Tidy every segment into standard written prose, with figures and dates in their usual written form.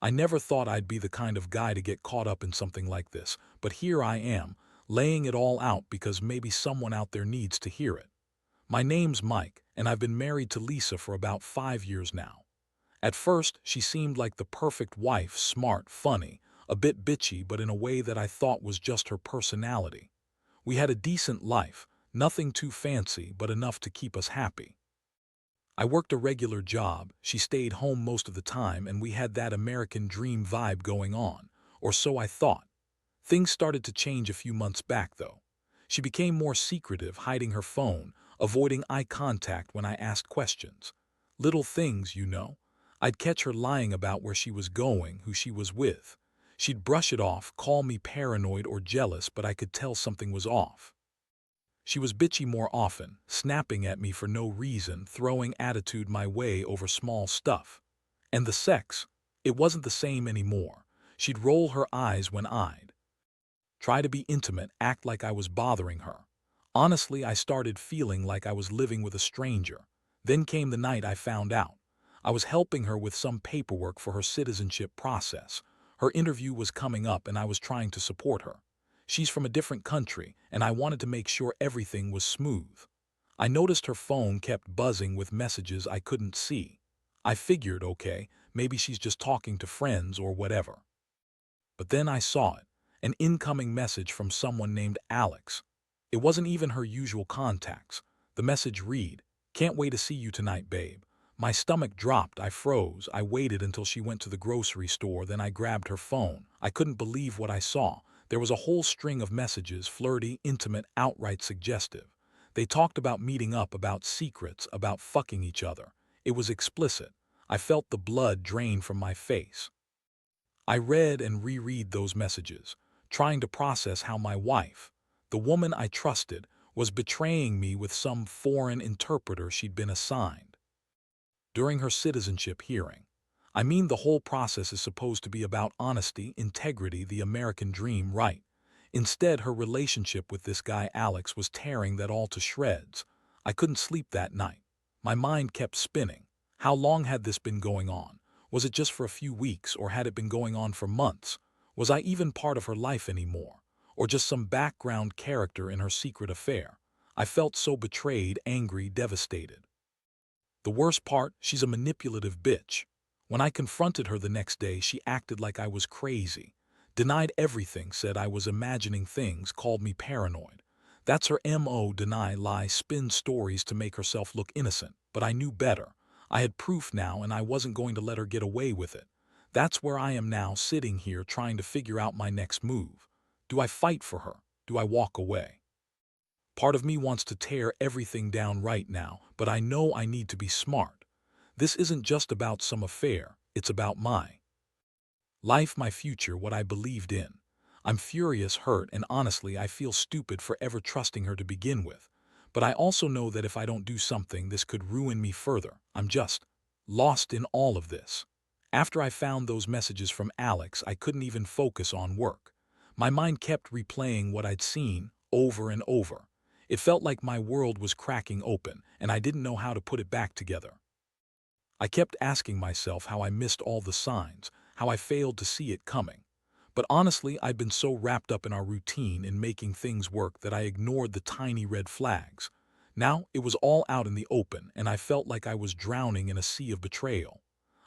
I never thought I'd be the kind of guy to get caught up in something like this, but here I am, laying it all out because maybe someone out there needs to hear it. My name's Mike, and I've been married to Lisa for about 5 years now. At first, she seemed like the perfect wife, smart, funny, a bit bitchy, but in a way that I thought was just her personality. We had a decent life, nothing too fancy, but enough to keep us happy. I worked a regular job, she stayed home most of the time, and we had that American dream vibe going on, or so I thought. Things started to change a few months back, though. She became more secretive, hiding her phone, avoiding eye contact when I asked questions. Little things, you know. I'd catch her lying about where she was going, who she was with. She'd brush it off, call me paranoid or jealous, but I could tell something was off. She was bitchy more often, snapping at me for no reason, throwing attitude my way over small stuff. And the sex, it wasn't the same anymore. She'd roll her eyes when I'd try to be intimate, act like I was bothering her. Honestly, I started feeling like I was living with a stranger. Then came the night I found out. I was helping her with some paperwork for her citizenship process. Her interview was coming up and I was trying to support her. She's from a different country, and I wanted to make sure everything was smooth. I noticed her phone kept buzzing with messages I couldn't see. I figured, okay, maybe she's just talking to friends or whatever. But then I saw it, an incoming message from someone named Alex. It wasn't even her usual contacts. The message read, "Can't wait to see you tonight, babe." My stomach dropped, I froze, I waited until she went to the grocery store, then I grabbed her phone. I couldn't believe what I saw. There was a whole string of messages, flirty, intimate, outright suggestive. They talked about meeting up, about secrets, about fucking each other. It was explicit. I felt the blood drain from my face. I read and reread those messages, trying to process how my wife, the woman I trusted, was betraying me with some foreign interpreter she'd been assigned. During her citizenship hearing, I mean, the whole process is supposed to be about honesty, integrity, the American dream, right? Instead, her relationship with this guy Alex was tearing that all to shreds. I couldn't sleep that night. My mind kept spinning. How long had this been going on? Was it just for a few weeks, or had it been going on for months? Was I even part of her life anymore? Or just some background character in her secret affair? I felt so betrayed, angry, devastated. The worst part, she's a manipulative bitch. When I confronted her the next day, she acted like I was crazy. Denied everything, said I was imagining things, called me paranoid. That's her MO, deny, lie, spin stories to make herself look innocent. But I knew better. I had proof now, and I wasn't going to let her get away with it. That's where I am now, sitting here trying to figure out my next move. Do I fight for her? Do I walk away? Part of me wants to tear everything down right now, but I know I need to be smart. This isn't just about some affair, it's about my life, my future, what I believed in. I'm furious, hurt, and honestly, I feel stupid for ever trusting her to begin with. But I also know that if I don't do something, this could ruin me further. I'm just lost in all of this. After I found those messages from Alex, I couldn't even focus on work. My mind kept replaying what I'd seen over and over. It felt like my world was cracking open, and I didn't know how to put it back together. I kept asking myself how I missed all the signs, how I failed to see it coming. But honestly, I'd been so wrapped up in our routine in making things work that I ignored the tiny red flags. Now it was all out in the open, and I felt like I was drowning in a sea of betrayal.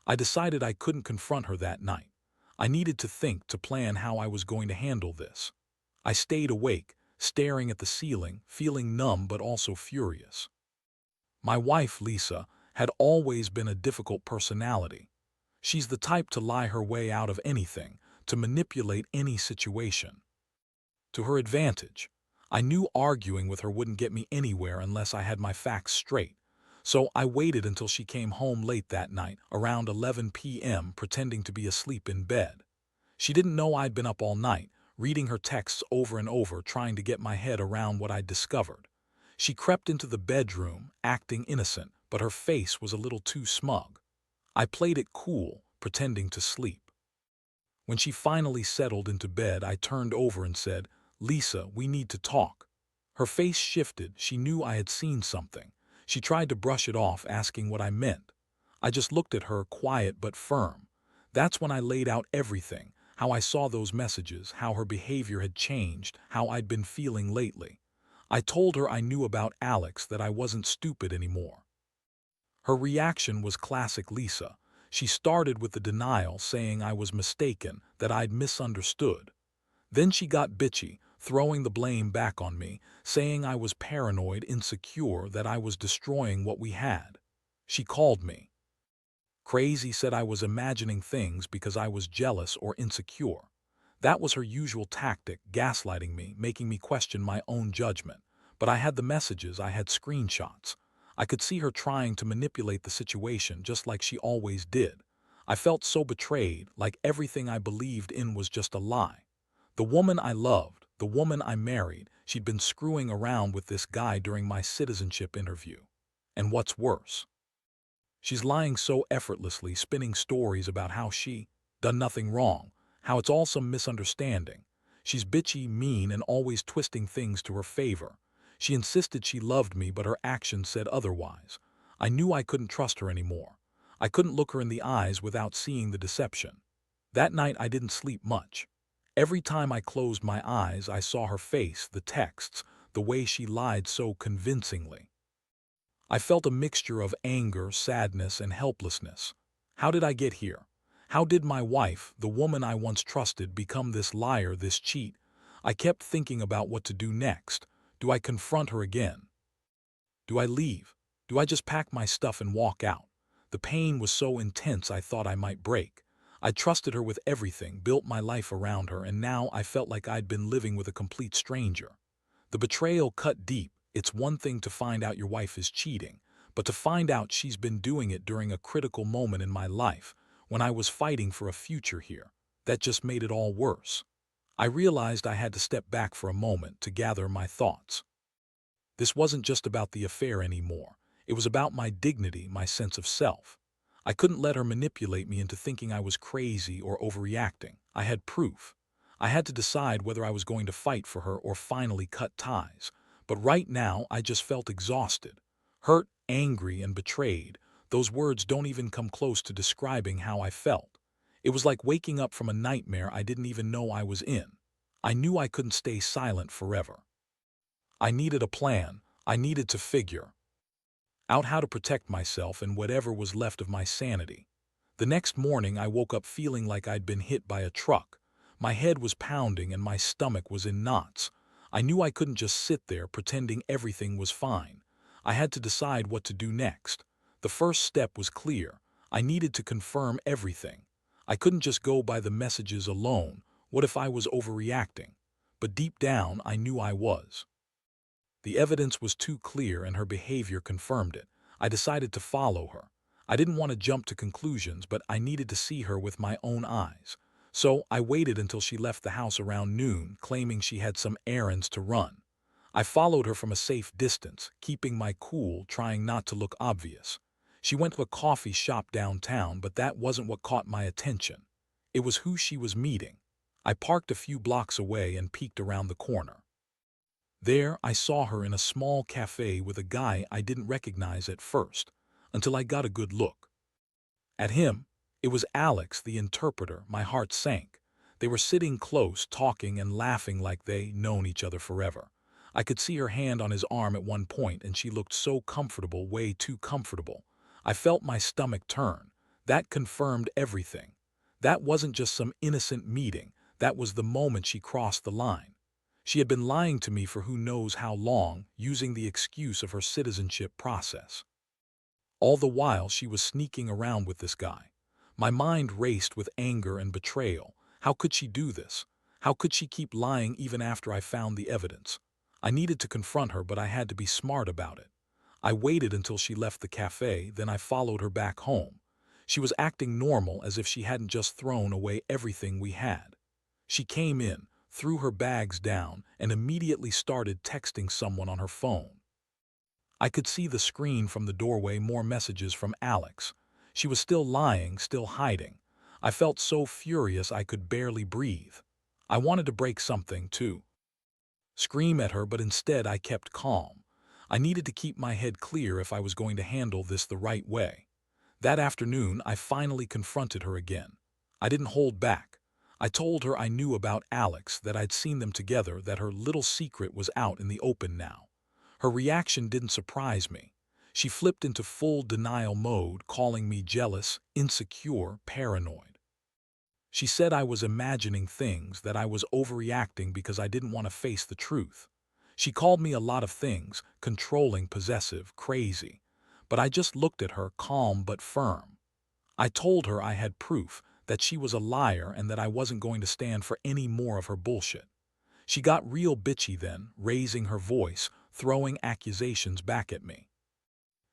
I decided I couldn't confront her that night. I needed to think, to plan how I was going to handle this. I stayed awake, staring at the ceiling, feeling numb but also furious. My wife, Lisa, had always been a difficult personality. She's the type to lie her way out of anything, to manipulate any situation to her advantage. I knew arguing with her wouldn't get me anywhere unless I had my facts straight. So I waited until she came home late that night, around 11 p.m., pretending to be asleep in bed. She didn't know I'd been up all night, reading her texts over and over, trying to get my head around what I'd discovered. She crept into the bedroom, acting innocent, but her face was a little too smug. I played it cool, pretending to sleep. When she finally settled into bed, I turned over and said, "Lisa, we need to talk." Her face shifted. She knew I had seen something. She tried to brush it off, asking what I meant. I just looked at her, quiet but firm. That's when I laid out everything, how I saw those messages, how her behavior had changed, how I'd been feeling lately. I told her I knew about Alex, that I wasn't stupid anymore. Her reaction was classic Lisa. She started with the denial, saying I was mistaken, that I'd misunderstood. Then she got bitchy, throwing the blame back on me, saying I was paranoid, insecure, that I was destroying what we had. She called me crazy, said I was imagining things because I was jealous or insecure. That was her usual tactic, gaslighting me, making me question my own judgment. But I had the messages, I had screenshots. I could see her trying to manipulate the situation just like she always did. I felt so betrayed, like everything I believed in was just a lie. The woman I loved, the woman I married, she'd been screwing around with this guy during my citizenship interview. And what's worse, she's lying so effortlessly, spinning stories about how she done nothing wrong, how it's all some misunderstanding. She's bitchy, mean, and always twisting things to her favor. She insisted she loved me, but her actions said otherwise. I knew I couldn't trust her anymore. I couldn't look her in the eyes without seeing the deception. That night I didn't sleep much. Every time I closed my eyes, I saw her face, the texts, the way she lied so convincingly. I felt a mixture of anger, sadness, and helplessness. How did I get here? How did my wife, the woman I once trusted, become this liar, this cheat? I kept thinking about what to do next. Do I confront her again? Do I leave? Do I just pack my stuff and walk out? The pain was so intense I thought I might break. I trusted her with everything, built my life around her, and now I felt like I'd been living with a complete stranger. The betrayal cut deep. It's one thing to find out your wife is cheating, but to find out she's been doing it during a critical moment in my life, when I was fighting for a future here, that just made it all worse. I realized I had to step back for a moment to gather my thoughts. This wasn't just about the affair anymore. It was about my dignity, my sense of self. I couldn't let her manipulate me into thinking I was crazy or overreacting. I had proof. I had to decide whether I was going to fight for her or finally cut ties. But right now, I just felt exhausted. Hurt, angry, and betrayed. Those words don't even come close to describing how I felt. It was like waking up from a nightmare I didn't even know I was in. I knew I couldn't stay silent forever. I needed a plan. I needed to figure out how to protect myself and whatever was left of my sanity. The next morning, I woke up feeling like I'd been hit by a truck. My head was pounding and my stomach was in knots. I knew I couldn't just sit there pretending everything was fine. I had to decide what to do next. The first step was clear. I needed to confirm everything. I couldn't just go by the messages alone. What if I was overreacting? But deep down, I knew I was. The evidence was too clear and her behavior confirmed it. I decided to follow her. I didn't want to jump to conclusions, but I needed to see her with my own eyes. So I waited until she left the house around noon, claiming she had some errands to run. I followed her from a safe distance, keeping my cool, trying not to look obvious. She went to a coffee shop downtown, but that wasn't what caught my attention. It was who she was meeting. I parked a few blocks away and peeked around the corner. There, I saw her in a small cafe with a guy I didn't recognize at first, until I got a good look at him. It was Alex, the interpreter. My heart sank. They were sitting close, talking and laughing like they'd known each other forever. I could see her hand on his arm at one point, and she looked so comfortable, way too comfortable. I felt my stomach turn. That confirmed everything. That wasn't just some innocent meeting. That was the moment she crossed the line. She had been lying to me for who knows how long, using the excuse of her citizenship process. All the while, she was sneaking around with this guy. My mind raced with anger and betrayal. How could she do this? How could she keep lying even after I found the evidence? I needed to confront her, but I had to be smart about it. I waited until she left the cafe, then I followed her back home. She was acting normal, as if she hadn't just thrown away everything we had. She came in, threw her bags down, and immediately started texting someone on her phone. I could see the screen from the doorway, more messages from Alex. She was still lying, still hiding. I felt so furious I could barely breathe. I wanted to break something, too, scream at her, but instead I kept calm. I needed to keep my head clear if I was going to handle this the right way. That afternoon, I finally confronted her again. I didn't hold back. I told her I knew about Alex, that I'd seen them together, that her little secret was out in the open now. Her reaction didn't surprise me. She flipped into full denial mode, calling me jealous, insecure, paranoid. She said I was imagining things, that I was overreacting because I didn't want to face the truth. She called me a lot of things: controlling, possessive, crazy. But I just looked at her, calm but firm. I told her I had proof, that she was a liar and that I wasn't going to stand for any more of her bullshit. She got real bitchy then, raising her voice, throwing accusations back at me.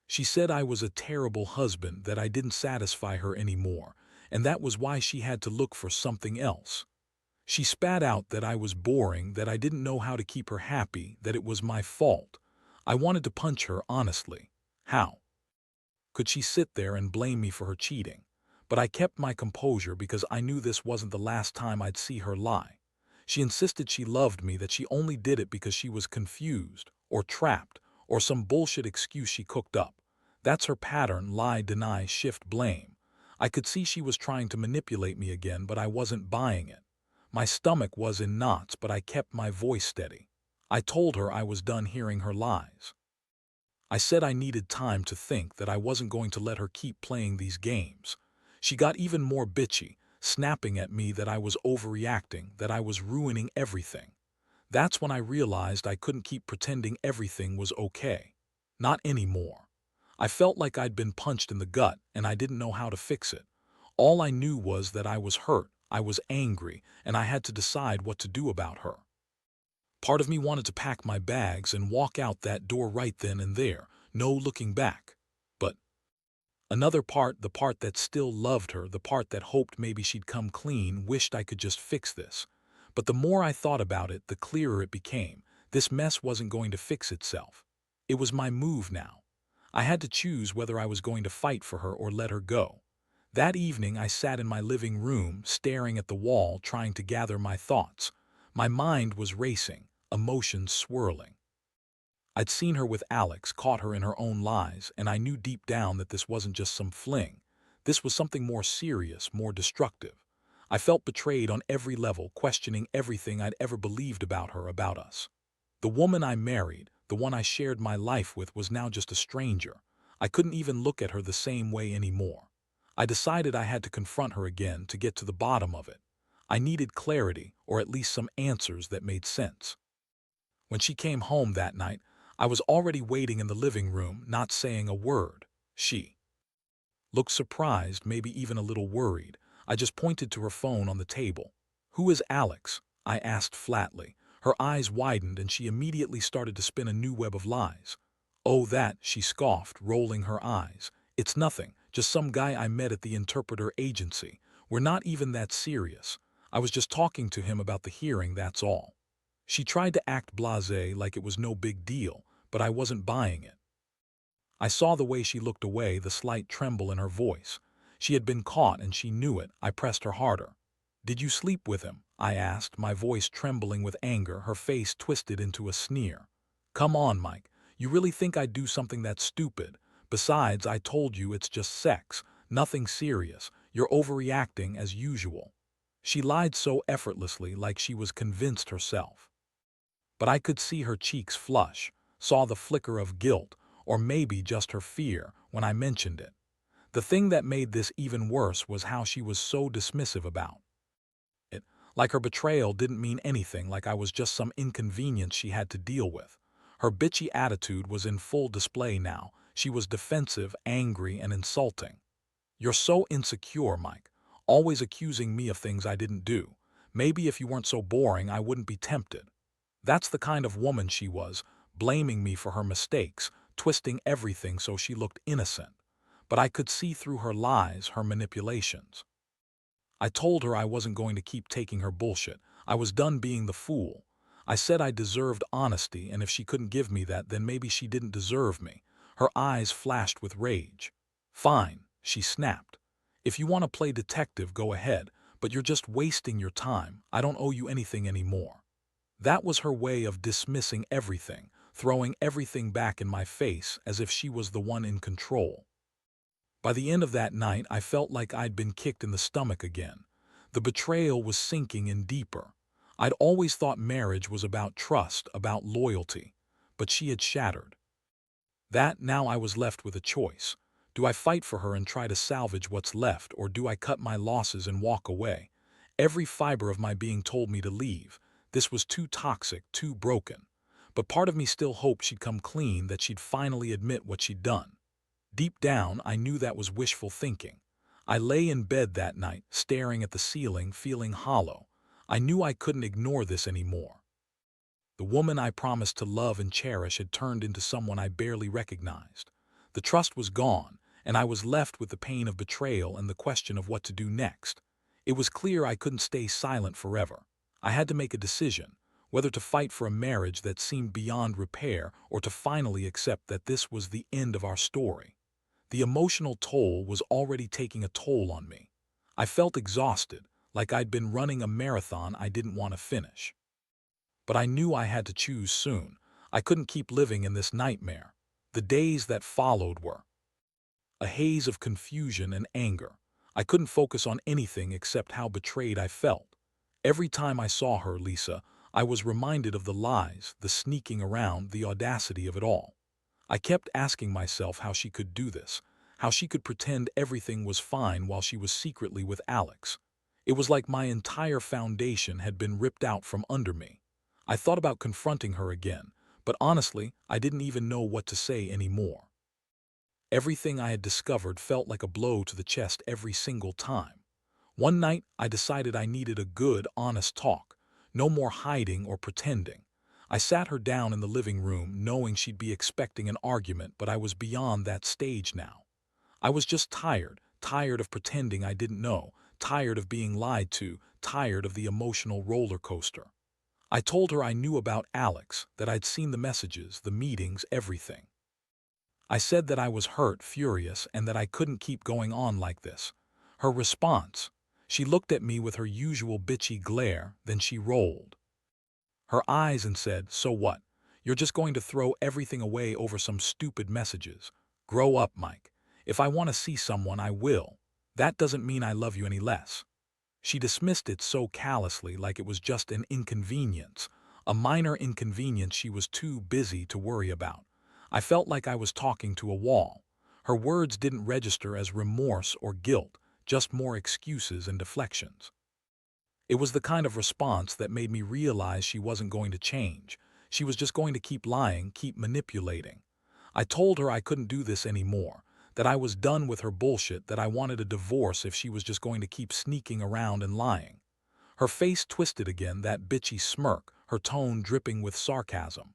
She said I was a terrible husband, that I didn't satisfy her anymore, and that was why she had to look for something else. She spat out that I was boring, that I didn't know how to keep her happy, that it was my fault. I wanted to punch her, honestly. How could she sit there and blame me for her cheating? But I kept my composure because I knew this wasn't the last time I'd see her lie. She insisted she loved me, that she only did it because she was confused, or trapped, or some bullshit excuse she cooked up. That's her pattern: lie, deny, shift blame. I could see she was trying to manipulate me again, but I wasn't buying it. My stomach was in knots, but I kept my voice steady. I told her I was done hearing her lies. I said I needed time to think, that I wasn't going to let her keep playing these games. She got even more bitchy, snapping at me that I was overreacting, that I was ruining everything. That's when I realized I couldn't keep pretending everything was okay. Not anymore. I felt like I'd been punched in the gut and I didn't know how to fix it. All I knew was that I was hurt, I was angry, and I had to decide what to do about her. Part of me wanted to pack my bags and walk out that door right then and there, no looking back. But another part, the part that still loved her, the part that hoped maybe she'd come clean, wished I could just fix this. But the more I thought about it, the clearer it became. This mess wasn't going to fix itself. It was my move now. I had to choose whether I was going to fight for her or let her go. That evening I sat in my living room, staring at the wall, trying to gather my thoughts. My mind was racing, emotions swirling. I'd seen her with Alex, caught her in her own lies, and I knew deep down that this wasn't just some fling. This was something more serious, more destructive. I felt betrayed on every level, questioning everything I'd ever believed about her, about us. The woman I married, the one I shared my life with, was now just a stranger. I couldn't even look at her the same way anymore. I decided I had to confront her again, to get to the bottom of it. I needed clarity, or at least some answers that made sense. When she came home that night, I was already waiting in the living room, not saying a word. She looked surprised, maybe even a little worried. I just pointed to her phone on the table. "Who is Alex?" I asked flatly. Her eyes widened and she immediately started to spin a new web of lies. "Oh, that," she scoffed, rolling her eyes. "It's nothing, just some guy I met at the interpreter agency. We're not even that serious. I was just talking to him about the hearing, that's all." She tried to act blasé, like it was no big deal, but I wasn't buying it. I saw the way she looked away, the slight tremble in her voice. She had been caught and she knew it. I pressed her harder. "Did you sleep with him?" I asked, my voice trembling with anger, her face twisted into a sneer. "Come on, Mike. You really think I'd do something that stupid? Besides, I told you it's just sex, nothing serious. You're overreacting as usual." She lied so effortlessly, like she was convinced herself. But I could see her cheeks flush, saw the flicker of guilt, or maybe just her fear, when I mentioned it. The thing that made this even worse was how she was so dismissive about it. Like her betrayal didn't mean anything, like I was just some inconvenience she had to deal with. Her bitchy attitude was in full display now. She was defensive, angry, and insulting. "You're so insecure, Mike. Always accusing me of things I didn't do. Maybe if you weren't so boring, I wouldn't be tempted." That's the kind of woman she was, blaming me for her mistakes, twisting everything so she looked innocent. But I could see through her lies, her manipulations. I told her I wasn't going to keep taking her bullshit. I was done being the fool. I said I deserved honesty, and if she couldn't give me that, then maybe she didn't deserve me. Her eyes flashed with rage. "Fine," she snapped. "If you want to play detective, go ahead, but you're just wasting your time. I don't owe you anything anymore." That was her way of dismissing everything, throwing everything back in my face as if she was the one in control. By the end of that night, I felt like I'd been kicked in the stomach again. The betrayal was sinking in deeper. I'd always thought marriage was about trust, about loyalty, but she had shattered that. Now I was left with a choice. Do I fight for her and try to salvage what's left, or do I cut my losses and walk away? Every fiber of my being told me to leave. This was too toxic, too broken. But part of me still hoped she'd come clean, that she'd finally admit what she'd done. Deep down, I knew that was wishful thinking. I lay in bed that night, staring at the ceiling, feeling hollow. I knew I couldn't ignore this anymore. The woman I promised to love and cherish had turned into someone I barely recognized. The trust was gone, and I was left with the pain of betrayal and the question of what to do next. It was clear I couldn't stay silent forever. I had to make a decision, whether to fight for a marriage that seemed beyond repair or to finally accept that this was the end of our story. The emotional toll was already taking a toll on me. I felt exhausted, like I'd been running a marathon I didn't want to finish. But I knew I had to choose soon. I couldn't keep living in this nightmare. The days that followed were a haze of confusion and anger. I couldn't focus on anything except how betrayed I felt. Every time I saw her, Lisa, I was reminded of the lies, the sneaking around, the audacity of it all. I kept asking myself how she could do this, how she could pretend everything was fine while she was secretly with Alex. It was like my entire foundation had been ripped out from under me. I thought about confronting her again, but honestly, I didn't even know what to say anymore. Everything I had discovered felt like a blow to the chest every single time. One night, I decided I needed a good, honest talk. No more hiding or pretending. I sat her down in the living room, knowing she'd be expecting an argument, but I was beyond that stage now. I was just tired, tired of pretending I didn't know, tired of being lied to, tired of the emotional roller coaster. I told her I knew about Alex, that I'd seen the messages, the meetings, everything. I said that I was hurt, furious, and that I couldn't keep going on like this. Her response: she looked at me with her usual bitchy glare, then she rolled her eyes and said, "So what? You're just going to throw everything away over some stupid messages? Grow up, Mike. If I want to see someone, I will. That doesn't mean I love you any less." She dismissed it so callously, like it was just an inconvenience, a minor inconvenience she was too busy to worry about. I felt like I was talking to a wall. Her words didn't register as remorse or guilt, just more excuses and deflections. It was the kind of response that made me realize she wasn't going to change. She was just going to keep lying, keep manipulating. I told her I couldn't do this anymore, that I was done with her bullshit, that I wanted a divorce if she was just going to keep sneaking around and lying. Her face twisted again, that bitchy smirk, her tone dripping with sarcasm.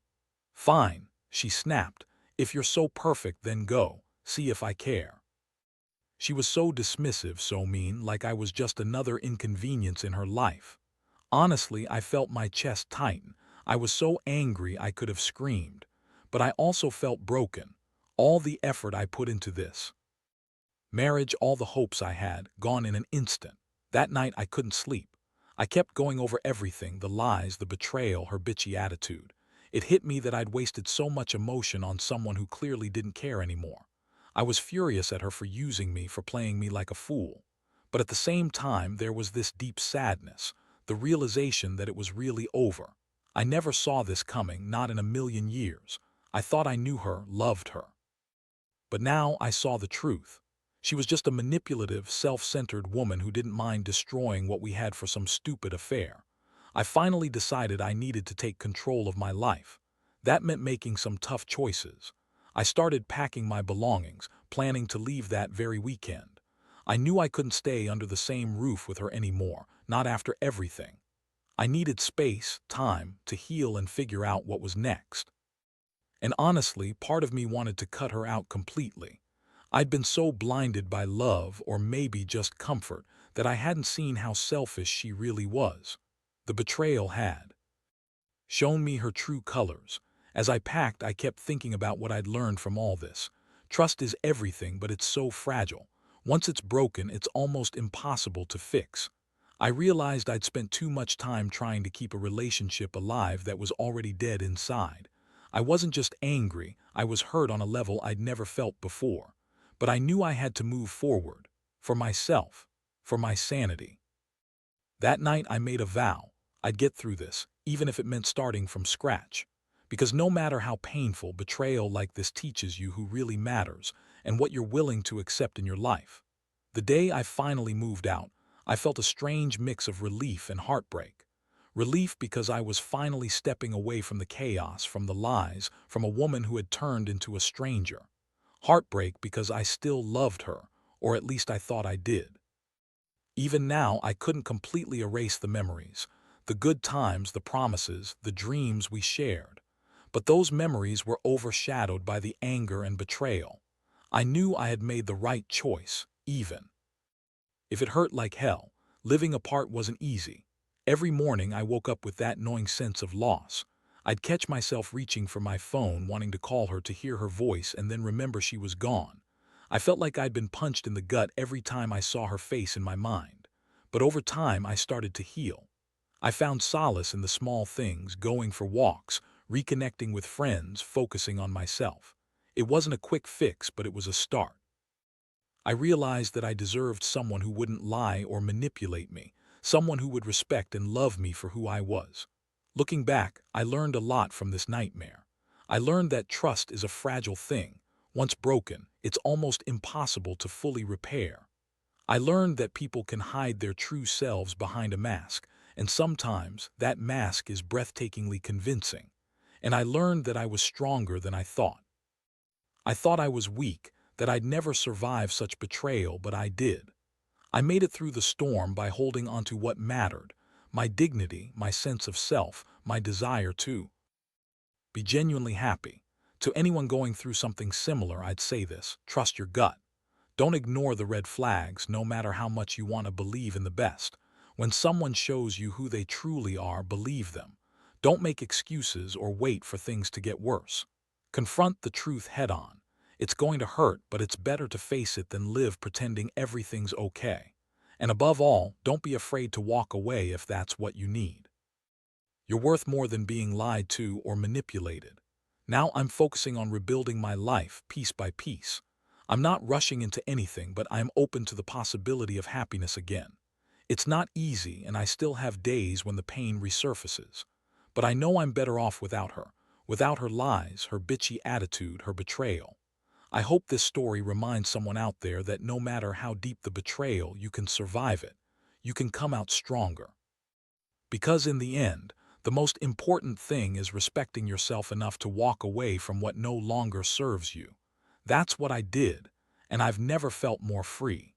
"Fine," she snapped. "If you're so perfect, then go. See if I care." She was so dismissive, so mean, like I was just another inconvenience in her life. Honestly, I felt my chest tighten. I was so angry I could have screamed. But I also felt broken. All the effort I put into this marriage, all the hopes I had, gone in an instant. That night I couldn't sleep. I kept going over everything, the lies, the betrayal, her bitchy attitude. It hit me that I'd wasted so much emotion on someone who clearly didn't care anymore. I was furious at her for using me, for playing me like a fool. But at the same time, there was this deep sadness, the realization that it was really over. I never saw this coming, not in a million years. I thought I knew her, loved her. But now I saw the truth. She was just a manipulative, self-centered woman who didn't mind destroying what we had for some stupid affair. I finally decided I needed to take control of my life. That meant making some tough choices. I started packing my belongings, planning to leave that very weekend. I knew I couldn't stay under the same roof with her anymore, not after everything. I needed space, time, to heal and figure out what was next. And honestly, part of me wanted to cut her out completely. I'd been so blinded by love, or maybe just comfort, that I hadn't seen how selfish she really was. The betrayal had shown me her true colors. As I packed, I kept thinking about what I'd learned from all this. Trust is everything, but it's so fragile. Once it's broken, it's almost impossible to fix. I realized I'd spent too much time trying to keep a relationship alive that was already dead inside. I wasn't just angry, I was hurt on a level I'd never felt before. But I knew I had to move forward. For myself. For my sanity. That night I made a vow. I'd get through this, even if it meant starting from scratch. Because no matter how painful, betrayal like this teaches you who really matters and what you're willing to accept in your life. The day I finally moved out, I felt a strange mix of relief and heartbreak. Relief because I was finally stepping away from the chaos, from the lies, from a woman who had turned into a stranger. Heartbreak because I still loved her, or at least I thought I did. Even now, I couldn't completely erase the memories, the good times, the promises, the dreams we shared. But those memories were overshadowed by the anger and betrayal. I knew I had made the right choice, even if it hurt like hell. Living apart wasn't easy. Every morning I woke up with that gnawing sense of loss. I'd catch myself reaching for my phone, wanting to call her, to hear her voice, and then remember she was gone. I felt like I'd been punched in the gut every time I saw her face in my mind. But over time I started to heal. I found solace in the small things, going for walks, reconnecting with friends, focusing on myself. It wasn't a quick fix, but it was a start. I realized that I deserved someone who wouldn't lie or manipulate me, someone who would respect and love me for who I was. Looking back, I learned a lot from this nightmare. I learned that trust is a fragile thing. Once broken, it's almost impossible to fully repair. I learned that people can hide their true selves behind a mask, and sometimes that mask is breathtakingly convincing. And I learned that I was stronger than I thought. I thought I was weak, that I'd never survive such betrayal, but I did. I made it through the storm by holding on to what mattered: my dignity, my sense of self, my desire to be genuinely happy. To anyone going through something similar, I'd say this: trust your gut. Don't ignore the red flags, no matter how much you want to believe in the best. When someone shows you who they truly are, believe them. Don't make excuses or wait for things to get worse. Confront the truth head on. It's going to hurt, but it's better to face it than live pretending everything's okay. And above all, don't be afraid to walk away if that's what you need. You're worth more than being lied to or manipulated. Now I'm focusing on rebuilding my life piece by piece. I'm not rushing into anything, but I'm open to the possibility of happiness again. It's not easy, and I still have days when the pain resurfaces. But I know I'm better off without her lies, her bitchy attitude, her betrayal. I hope this story reminds someone out there that no matter how deep the betrayal, you can survive it. You can come out stronger. Because in the end, the most important thing is respecting yourself enough to walk away from what no longer serves you. That's what I did, and I've never felt more free.